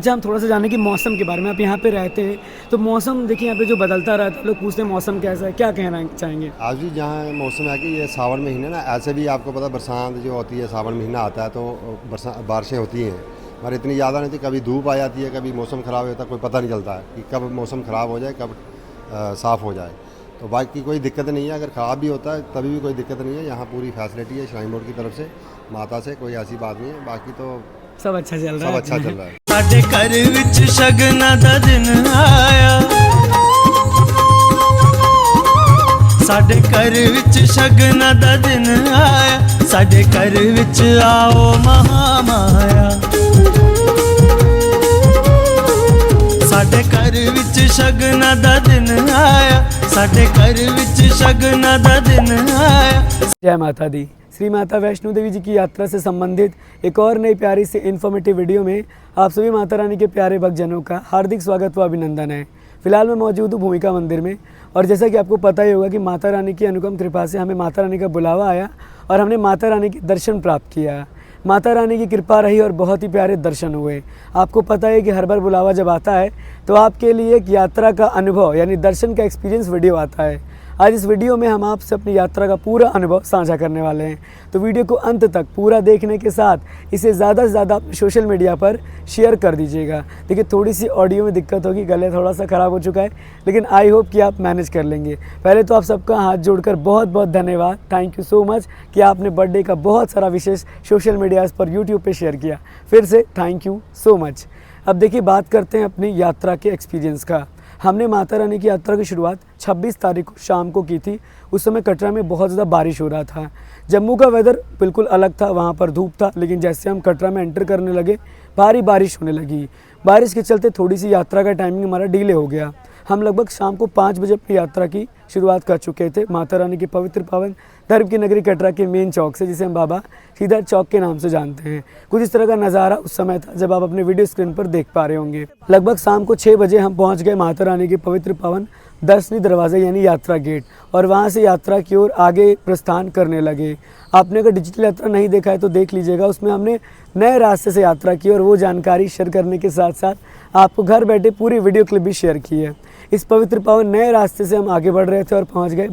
अच्छा, हम थोड़ा सा जाने कि मौसम के बारे में। आप यहाँ पे रहते हैं तो मौसम देखिए यहाँ पे जो बदलता रहता है, लोग पूछते हैं मौसम कैसा है, क्या कहना चाहेंगे? आज भी जहाँ मौसम है कि ये सावन महीने ना, ऐसे भी आपको पता बरसात जो होती है, सावन महीना आता है तो बारिशें होती हैं, मगर इतनी ज़्यादा नहीं थी। कभी धूप आ जाती है, कभी मौसम ख़राब होता है, कोई पता नहीं चलता है कि कब मौसम ख़राब हो जाए, कब साफ़ हो जाए। तो बाकी कोई दिक्कत नहीं है, अगर ख़राब भी होता है तभी भी कोई दिक्कत नहीं है। यहाँ पूरी फैसिलिटी है श्राइन बोर्ड की तरफ से, माता से, कोई ऐसी बात नहीं है। बाकी तो सब अच्छा चल रहा सब है। अच्छा चल रहा है। ਸਾਡੇ ਘਰ ਵਿੱਚ ਸ਼ਗਨਾਂ ਦਾ ਦਿਨ ਆਇਆ, ਸਾਡੇ ਘਰ ਵਿੱਚ ਸ਼ਗਨਾਂ ਦਾ ਦਿਨ ਆਇਆ, ਸਾਡੇ ਘਰ ਵਿੱਚ ਆਓ ਮਹਾਮਾਇਆ, ਸਾਡੇ ਘਰ ਵਿੱਚ ਸ਼ਗਨਾਂ ਦਾ ਦਿਨ ਆਇਆ, ਸਾਡੇ ਘਰ ਵਿੱਚ ਸ਼ਗਨਾਂ ਦਾ ਦਿਨ ਆਇਆ। जय माता दी। श्री माता वैष्णो देवी जी की यात्रा से संबंधित एक और नई प्यारी से इन्फॉर्मेटिव वीडियो में आप सभी माता रानी के प्यारे भक्तजनों का हार्दिक स्वागत व अभिनंदन है। फिलहाल मैं मौजूद हूँ भूमिका मंदिर में, और जैसा कि आपको पता ही होगा कि माता रानी की अनुपम कृपा से हमें माता रानी का बुलावा आया और हमने माता रानी के दर्शन प्राप्त किया। माता रानी की कृपा रही और बहुत ही प्यारे दर्शन हुए। आपको पता है कि हर बार बुलावा जब आता है तो आपके लिए एक यात्रा का अनुभव यानी दर्शन का एक्सपीरियंस वीडियो आता है। आज इस वीडियो में हम आपसे अपनी यात्रा का पूरा अनुभव साझा करने वाले हैं, तो वीडियो को अंत तक पूरा देखने के साथ इसे ज़्यादा से ज़्यादा अपने सोशल मीडिया पर शेयर कर दीजिएगा। देखिए थोड़ी सी ऑडियो में दिक्कत होगी, गले थोड़ा सा ख़राब हो चुका है, लेकिन आई होप कि आप मैनेज कर लेंगे। पहले तो आप सबका हाथ जोड़कर बहुत बहुत धन्यवाद, थैंक यू सो मच कि आपने बर्थडे का बहुत सारा विशेष सोशल मीडिया पर यूट्यूब पर शेयर किया। फिर से थैंक यू सो मच। अब देखिए बात करते हैं अपनी यात्रा के एक्सपीरियंस का। हमने माता रानी की यात्रा की शुरुआत 26 तारीख को शाम को की थी। उस समय कटरा में बहुत ज़्यादा बारिश हो रहा था। जम्मू का वेदर बिल्कुल अलग था, वहाँ पर धूप था, लेकिन जैसे हम कटरा में एंटर करने लगे भारी बारिश होने लगी। बारिश के चलते थोड़ी सी यात्रा का टाइमिंग हमारा डिले हो गया। हम लगभग शाम को 5 बजे अपनी यात्रा की शुरुआत कर चुके थे माता रानी की पवित्र पावन धर्म की नगरी कटरा के मेन चौक से, जिसे हम बाबा सीधा चौक के नाम से जानते हैं। कुछ इस तरह का नज़ारा उस समय था जब आप अपने वीडियो स्क्रीन पर देख पा रहे होंगे। लगभग शाम को 6 बजे हम पहुंच गए माता रानी के पवित्र पावन दर्शनी दरवाजे यानी यात्रा गेट, और वहां से यात्रा की ओर आगे प्रस्थान करने लगे। आपने अगर डिजिटल यात्रा नहीं देखा है तो देख लीजिएगा, उसमें हमने नए रास्ते से यात्रा की और वो जानकारी शेयर करने के साथ साथ आपको घर बैठे पूरी वीडियो क्लिप भी शेयर की है। इस पवित्र पावन नए रास्ते से हम आगे बढ़ रहे थे और पहुंच गए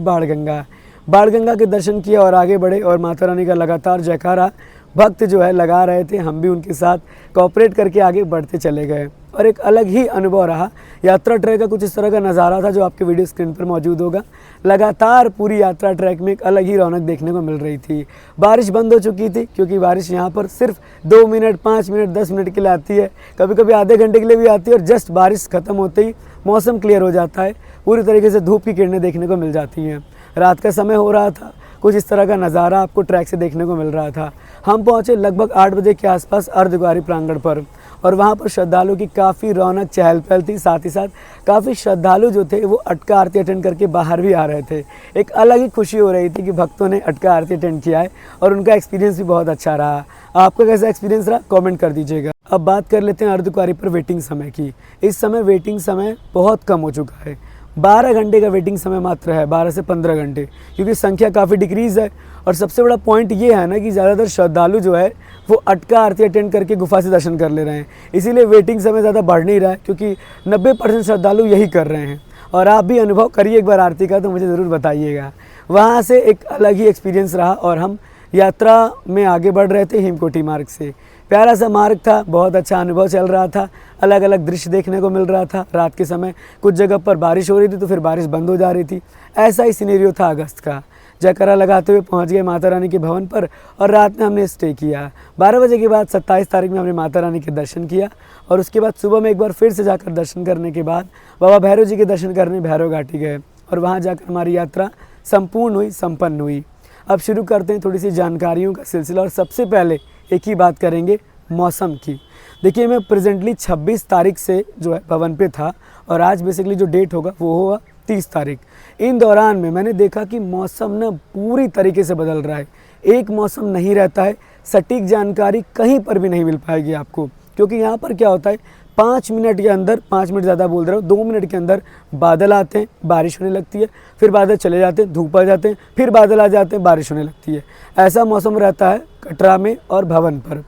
बाणगंगा के दर्शन किए और आगे बढ़े, और माता रानी का लगातार जयकारा भक्त जो है लगा रहे थे। हम भी उनके साथ कोऑपरेट करके आगे बढ़ते चले गए और एक अलग ही अनुभव रहा। यात्रा ट्रैक का कुछ इस तरह का नज़ारा था जो आपके वीडियो स्क्रीन पर मौजूद होगा। लगातार पूरी यात्रा ट्रैक में एक अलग ही रौनक देखने को मिल रही थी। बारिश बंद हो चुकी थी क्योंकि बारिश यहाँ पर सिर्फ 2 मिनट, 5 मिनट, 10 मिनट के लिए आती है, कभी कभी आधे घंटे के लिए भी आती है, और जस्ट बारिश खत्म होते ही मौसम क्लियर हो जाता है, पूरी तरीके से धूप की किरणें देखने को मिल जाती हैं। रात का समय हो रहा था, कुछ इस तरह का नज़ारा आपको ट्रैक से देखने को मिल रहा था। हम पहुँचे लगभग 8 बजे के आसपास अर्धकुंवारी प्रांगण पर, और वहाँ पर श्रद्धालु की काफ़ी रौनक चहल पहल थी। साथ ही साथ काफ़ी श्रद्धालु जो थे वो अटका आरती अटेंड करके बाहर भी आ रहे थे। एक अलग ही खुशी हो रही थी कि भक्तों ने अटका आरती अटेंड किया है और उनका एक्सपीरियंस भी बहुत अच्छा रहा। आपका कैसा एक्सपीरियंस रहा कमेंट कर दीजिएगा। अब बात कर लेते हैं अर्धकुंवारी पर वेटिंग समय की। इस समय वेटिंग समय बहुत कम हो चुका है, 12 घंटे का वेटिंग समय मात्र है, 12 से 15 घंटे, क्योंकि संख्या काफ़ी डिक्रीज़ है। और सबसे बड़ा पॉइंट ये है ना कि ज़्यादातर श्रद्धालु जो है वो अटका आरती अटेंड करके गुफा से दर्शन कर ले रहे हैं, इसीलिए वेटिंग समय ज़्यादा बढ़ नहीं रहा है, क्योंकि 90% श्रद्धालु यही कर रहे हैं। और आप भी अनुभव करिए एक बार आरती का तो मुझे ज़रूर बताइएगा। वहाँ से एक अलग ही एक्सपीरियंस रहा और हम यात्रा में आगे बढ़ रहे थे हिमकोटी मार्ग से। प्यारा सा मार्ग था, बहुत अच्छा अनुभव चल रहा था, अलग अलग दृश्य देखने को मिल रहा था। रात के समय कुछ जगह पर बारिश हो रही थी तो फिर बारिश बंद हो जा रही थी, ऐसा ही सिनेरियो था अगस्त का। जयकारा लगाते हुए पहुंच गए माता रानी के भवन पर और रात में हमने स्टे किया। 12 बजे के बाद 27 तारीख में हमने माता रानी के दर्शन किया, और उसके बाद सुबह में एक बार फिर से जाकर दर्शन करने के बाद बाबा भैरव जी के दर्शन करने भैरव घाटी गए, और वहाँ जाकर हमारी यात्रा संपन्न हुई। अब शुरू करते हैं थोड़ी सी जानकारियों का सिलसिला, और सबसे पहले एक ही बात करेंगे मौसम की। देखिए मैं प्रेजेंटली 26 तारीख से जो है भवन पे था, और आज बेसिकली जो डेट होगा वो होगा 30 तारीख। इन दौरान में मैंने देखा कि मौसम ना पूरी तरीके से बदल रहा है। एक मौसम नहीं रहता है, सटीक जानकारी कहीं पर भी नहीं मिल पाएगी आपको, क्योंकि यहाँ पर क्या होता है 5 मिनट के अंदर, 5 मिनट ज़्यादा बोल रहा हूँ, 2 मिनट के अंदर बादल आते हैं, बारिश होने लगती है, फिर बादल चले जाते हैं, धूप आ जाते हैं, फिर बादल आ जाते हैं, बारिश होने लगती है। ऐसा मौसम रहता है कटरा में और भवन पर।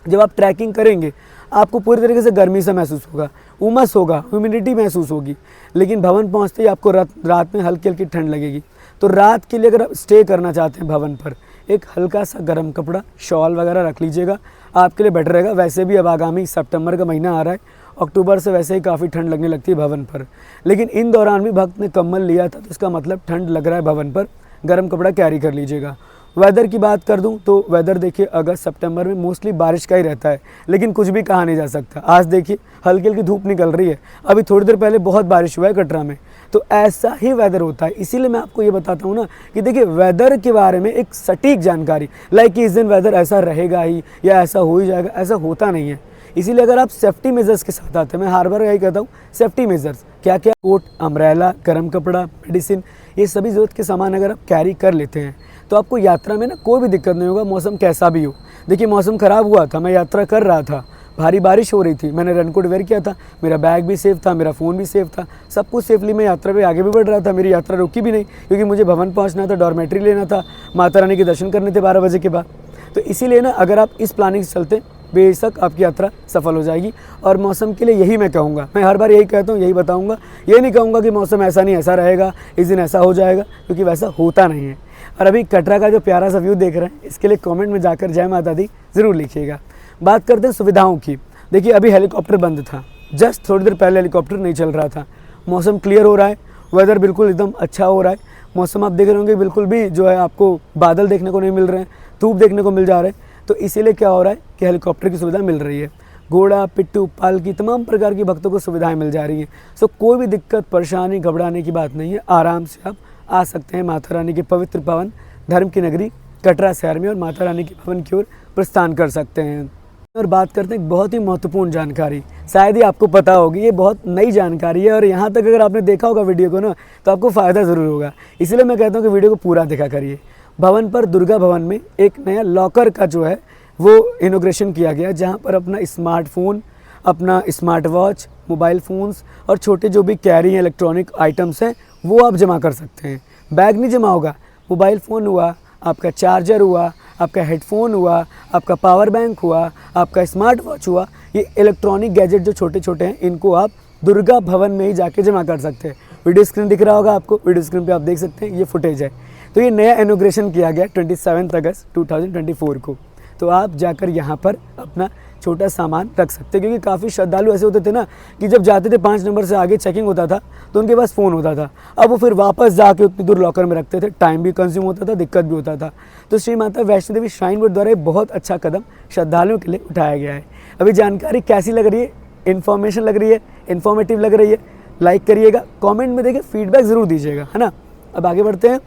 जब आप ट्रैकिंग करेंगे आपको पूरी तरीके से गर्मी से महसूस होगा, उमस होगा, ह्यूमिडिटी महसूस होगी। लेकिन भवन पहुँचते ही आपको रात में हल्की हल्की ठंड लगेगी। तो रात के लिए अगर आप स्टे करना चाहते हैं भवन पर, एक हल्का सा गर्म कपड़ा, शॉल वगैरह रख लीजिएगा, आपके लिए बेटर रहेगा। वैसे भी अब आगामी सितंबर का महीना आ रहा है, अक्टूबर से वैसे ही काफ़ी ठंड लगने लगती है भवन पर। लेकिन इन दौरान भी भक्त ने कम्बल लिया था, तो इसका मतलब ठंड लग रहा है भवन पर, गर्म कपड़ा कैरी कर लीजिएगा। वेदर की बात कर दूं तो वेदर देखिए अगस्त सितंबर में मोस्टली बारिश का ही रहता है, लेकिन कुछ भी कहा नहीं जा सकता। आज देखिए हल्की हल्की धूप निकल रही है, अभी थोड़ी देर पहले बहुत बारिश हुआ है कटरा में। तो ऐसा ही वेदर होता है, इसीलिए मैं आपको ये बताता हूँ ना कि देखिए वेदर के बारे में एक सटीक जानकारी, लाइक कि इस दिन वेदर ऐसा रहेगा ही या ऐसा हो ही जाएगा, ऐसा होता नहीं है। इसीलिए अगर आप सेफ्टी मेजर्स के साथ आते हैं, मैं हर बार यही कहता हूँ सेफ्टी मेजर्स क्या क्या, कोट, अम्ब्रेला, गर्म कपड़ा, मेडिसिन, ये सभी ज़रूरत के सामान अगर आप कैरी कर लेते हैं तो आपको यात्रा में ना कोई भी दिक्कत नहीं होगा, मौसम कैसा भी हो। देखिए मौसम ख़राब हुआ था, मैं यात्रा कर रहा था, भारी बारिश हो रही थी, मैंने रेनकोट वेयर किया था, मेरा बैग भी सेफ था, मेरा फ़ोन भी सेफ था, सब कुछ सेफली मैं यात्रा पे आगे भी बढ़ रहा था। मेरी यात्रा रुकी भी नहीं, क्योंकि मुझे भवन पहुंचना था, डॉर्मेट्री लेना था, माता रानी के दर्शन करने थे 12 बजे के बाद। तो इसीलिए ना अगर आप इस प्लानिंग से चलते बेशक आपकी यात्रा सफल हो जाएगी। और मौसम के लिए यही मैं कहूँगा, मैं हर बार यही कहता हूँ, यही बताऊँगा, ये नहीं कहूँगा कि मौसम ऐसा नहीं ऐसा रहेगा, इस दिन ऐसा हो जाएगा, क्योंकि वैसा होता नहीं है। और अभी कटरा का जो प्यारा सा व्यू देख रहे हैं, इसके लिए कमेंट में जाकर जय माता दी ज़रूर लिखिएगा। बात करते हैं सुविधाओं की। देखिए अभी हेलीकॉप्टर बंद था, जस्ट थोड़ी देर पहले हेलीकॉप्टर नहीं चल रहा था। मौसम क्लियर हो रहा है, वेदर बिल्कुल एकदम अच्छा हो रहा है। मौसम आप देख रहे होंगे बिल्कुल भी जो है आपको बादल देखने को नहीं मिल रहे हैं, धूप देखने को मिल जा रहे हैं। तो इसीलिए क्या हो रहा है कि हेलीकॉप्टर की सुविधा मिल रही है। घोड़ा, पिट्ठू, पालकी, तमाम प्रकार की भक्तों को सुविधाएं मिल जा रही हैं। सो कोई भी दिक्कत, परेशानी, घबराने की बात नहीं है, आराम से आप आ सकते हैं माता रानी के पवित्र पावन धर्म की नगरी कटरा शहर में और माता रानी के भवन की ओर प्रस्थान कर सकते हैं। और बात करते हैं एक बहुत ही महत्वपूर्ण जानकारी, शायद ही आपको पता होगी, ये बहुत नई जानकारी है और यहाँ तक अगर आपने देखा होगा वीडियो को ना तो आपको फ़ायदा ज़रूर होगा। इसलिए मैं कहता हूँ कि वीडियो को पूरा देखा करिए। भवन पर, दुर्गा भवन में एक नया लॉकर का जो है वो इनोग्रेशन किया गया, जहाँ पर अपना स्मार्टफोन, अपना स्मार्ट वॉच, मोबाइल फ़ोन्स और छोटे जो भी कैरी हैं इलेक्ट्रॉनिक आइटम्स हैं वो आप जमा कर सकते हैं। बैग नहीं जमा होगा, मोबाइल फ़ोन हुआ, आपका चार्जर हुआ, आपका हेडफोन हुआ, आपका पावर बैंक हुआ, आपका स्मार्ट वॉच हुआ, ये इलेक्ट्रॉनिक गैजेट जो छोटे छोटे हैं इनको आप दुर्गा भवन में ही जाके जमा कर सकते हैं। वीडियो स्क्रीन दिख रहा होगा आपको, वीडियो स्क्रीन पे आप देख सकते हैं, ये फुटेज है। तो ये नया इनोग्रेशन किया गया 27 अगस्त 2024 को। तो आप जाकर यहाँ पर अपना छोटा सामान रख सकते हैं, क्योंकि काफ़ी श्रद्धालु ऐसे होते थे ना कि जब जाते थे 5 नंबर से आगे चेकिंग होता था तो उनके पास फ़ोन होता था, अब वो फिर वापस जाके उतनी दूर लॉकर में रखते थे, टाइम भी कंज्यूम होता था, दिक्कत भी होता था। तो श्री माता वैष्णो देवी श्राइन बोर्ड द्वारा एक बहुत अच्छा कदम श्रद्धालुओं के लिए उठाया गया है। अभी जानकारी कैसी लग रही है, इन्फॉर्मेशन लग रही है, इन्फॉर्मेटिव लग रही है, लाइक करिएगा, कॉमेंट में देखिए फीडबैक ज़रूर दीजिएगा, है ना। अब आगे बढ़ते हैं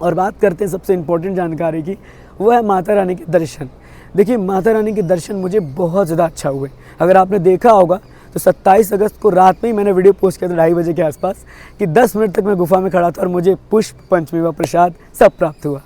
और बात करते हैं सबसे इम्पोर्टेंट जानकारी की, वो है माता रानी के दर्शन। देखिए माता रानी के दर्शन मुझे बहुत ज़्यादा अच्छा हुए। अगर आपने देखा होगा तो 27 अगस्त को रात में ही मैंने वीडियो पोस्ट किया था 2:30 बजे के आसपास कि 10 मिनट तक मैं गुफा में खड़ा था और मुझे पुष्प, पंचमी व प्रसाद सब प्राप्त हुआ।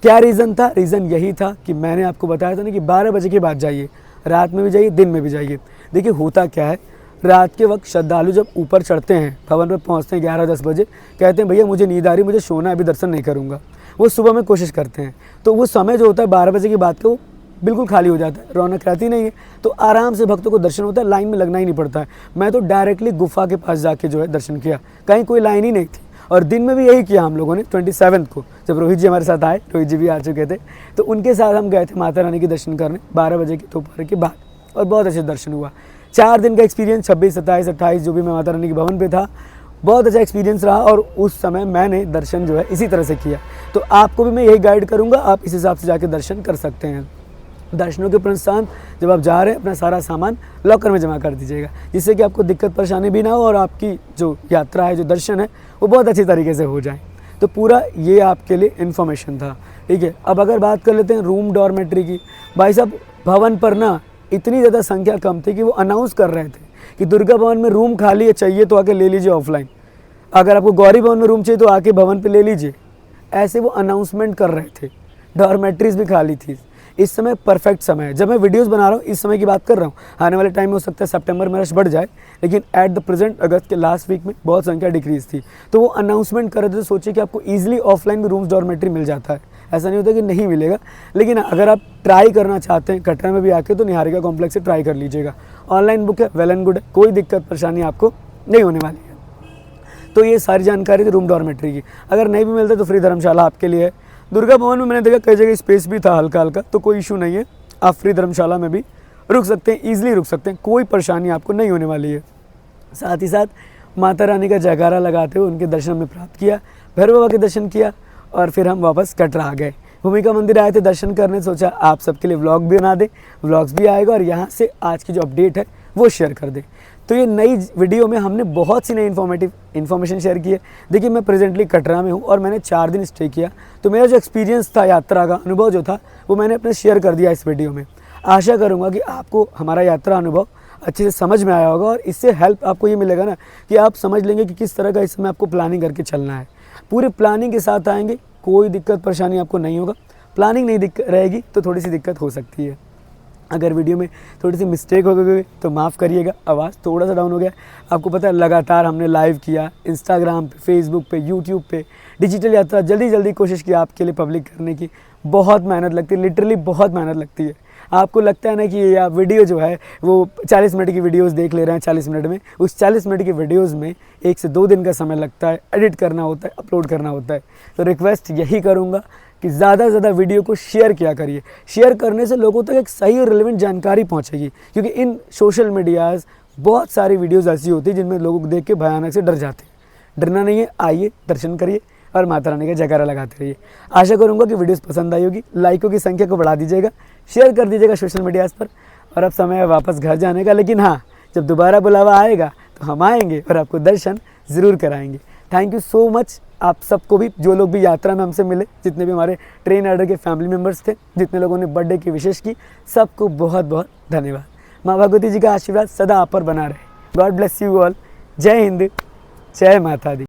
क्या रीज़न था? रीज़न यही था कि मैंने आपको बताया था ना कि 12 बजे के बाद जाइए, रात में भी जाइए, दिन में भी जाइए। देखिए होता क्या है, रात के वक्त श्रद्धालु जब ऊपर चढ़ते हैं, भवन पर पहुंचते हैं 11-10 बजे, कहते हैं भैया मुझे नींद आ रही, मुझे सोना है, अभी दर्शन नहीं करूंगा। वो सुबह में कोशिश करते हैं, तो वो समय जो होता है 12 बजे के बाद का वो बिल्कुल खाली हो जाता है, रौनक रहती नहीं है, तो आराम से भक्तों को दर्शन होता है, लाइन में लगना ही नहीं पड़ता है। मैं तो डायरेक्टली गुफा के पास जाके जो है दर्शन किया, कहीं कोई लाइन ही नहीं थी। और दिन में भी यही किया हम लोगों ने। 27 को जब रोहित जी हमारे साथ आए, रोहित जी भी आ चुके थे, तो उनके साथ हम गए थे माता रानी के दर्शन करने 12 बजे के दोपहर के बाद, और बहुत अच्छे दर्शन हुआ। 4 दिन का एक्सपीरियंस, 26, 27, 28 जो भी मैं माता रानी के भवन पे था, बहुत अच्छा एक्सपीरियंस रहा। और उस समय मैंने दर्शन जो है इसी तरह से किया, तो आपको भी मैं यही गाइड करूँगा, आप इस हिसाब से जाके दर्शन कर सकते हैं। दर्शनों के प्रस्थान जब आप जा रहे हैं अपना सारा सामान लॉकर में जमा कर दीजिएगा, जिससे कि आपको दिक्कत परेशानी भी ना हो और आपकी जो यात्रा है, जो दर्शन है, वो बहुत अच्छी तरीके से हो जाए। तो पूरा ये आपके लिए इन्फॉर्मेशन था, ठीक है। अब अगर बात कर लेते हैं रूम डॉर्मेट्री की, भाई साहब भवन पर ना इतनी ज़्यादा संख्या कम थी कि वो अनाउंस कर रहे थे कि दुर्गा भवन में रूम खाली है, चाहिए तो आके ले लीजिए ऑफलाइन, अगर आपको गौरी भवन में रूम चाहिए तो आके भवन पे ले लीजिए, ऐसे वो अनाउंसमेंट कर रहे थे। डॉर्मेट्रीज भी खाली थी। इस समय परफेक्ट समय है, जब मैं वीडियोस बना रहा हूँ इस समय की बात कर रहा हूँ। आने वाले टाइम में हो सकता है सितंबर में रश बढ़ जाए, लेकिन एट द प्रेजेंट अगस्त के लास्ट वीक में बहुत संख्या डिक्रीज थी, तो वो अनाउंसमेंट कर रहे थे। सोचिए कि आपको ईजिली ऑफलाइन में रूम्स डॉर्मेट्री मिल जाता है, ऐसा नहीं होता कि नहीं मिलेगा। लेकिन अगर आप ट्राई करना चाहते हैं कटरा में भी आके तो निहारिका कॉम्प्लेक्स से ट्राई कर लीजिएगा। ऑनलाइन बुक है, वेल एंड गुड है, कोई दिक्कत परेशानी आपको नहीं होने वाली है। तो ये सारी जानकारी थी रूम डॉर्मेट्री की। अगर नहीं भी मिलता तो फ्री धर्मशाला आपके लिए है। दुर्गा भवन में मैंने देखा कई जगह स्पेस भी था हल्का हल्का, तो कोई इशू नहीं है, आप फ्री धर्मशाला में भी रुक सकते हैं, ईजिली रुक सकते हैं, कोई परेशानी आपको नहीं होने वाली है। साथ ही साथ माता रानी का जयकारा लगाते हुए उनके दर्शन में प्राप्त किया, भैरव बाबा के दर्शन किया और फिर हम वापस कटरा आ गए। भूमिका मंदिर आए थे दर्शन करने, सोचा आप सबके लिए व्लॉग भी बना दे, व्लॉग्स भी आएगा और यहाँ से आज की जो अपडेट है वो शेयर कर दे। तो ये नई वीडियो में हमने बहुत सी नई इन्फॉर्मेशन शेयर की है। देखिए मैं प्रेजेंटली कटरा में हूँ और मैंने 4 दिन स्टे किया, तो मेरा जो एक्सपीरियंस था, यात्रा का अनुभव जो था वो मैंने अपने शेयर कर दिया इस वीडियो में। आशा करूँगा कि आपको हमारा यात्रा अनुभव अच्छे से समझ में आया होगा और इससे हेल्प आपको ये मिलेगा ना कि आप समझ लेंगे कि किस तरह का इस समय आपको प्लानिंग करके चलना है। पूरी प्लानिंग के साथ आएंगे, कोई दिक्कत परेशानी आपको नहीं होगा। प्लानिंग नहीं रहेगी तो थोड़ी सी दिक्कत हो सकती है। अगर वीडियो में थोड़ी सी मिस्टेक हो गई तो माफ़ करिएगा, आवाज़ थोड़ा सा डाउन हो गया। आपको पता है लगातार हमने लाइव किया इंस्टाग्राम पे, फेसबुक पे, यूट्यूब पे, डिजिटल यात्रा जल्दी आपके लिए पब्लिक करने की बहुत मेहनत लगती है, लिटरली बहुत मेहनत लगती है। आपको लगता है ना कि ये वीडियो जो है वो 40 मिनट की वीडियोस देख ले रहे हैं 40 मिनट में, उस 40 मिनट की वीडियोस में 1 से 2 दिन का समय लगता है, एडिट करना होता है, अपलोड करना होता है। तो रिक्वेस्ट यही करूँगा कि ज़्यादा से ज़्यादा वीडियो को शेयर किया करिए। शेयर करने से लोगों तक एक सही और रिलेवेंट जानकारी पहुँचेगी, क्योंकि इन सोशल मीडियाज़ बहुत सारी वीडियोज़ ऐसी होती है जिनमें लोग देख के भयानक से डर जाते हैं। डरना नहीं है, आइए दर्शन करिए और माता रानी का जयकारा लगाते रहिए। आशा करूँगा कि वीडियोस पसंद आई होगी, लाइकों की संख्या को बढ़ा दीजिएगा, शेयर कर दीजिएगा सोशल मीडियाज़ पर। और अब समय है वापस घर जाने का, लेकिन हाँ, जब दोबारा बुलावा आएगा तो हम आएंगे और आपको दर्शन ज़रूर कराएंगे। थैंक यू सो मच आप सबको भी, जो लोग भी यात्रा में हमसे मिले, जितने भी हमारे ट्रेन राइडर के फैमिली मेम्बर्स थे, जितने लोगों ने बर्थडे की विशेष की, सबको बहुत बहुत धन्यवाद। माँ भगवती जी का आशीर्वाद सदा आप पर बना रहे। God bless you all. जय हिंद, जय माता दी।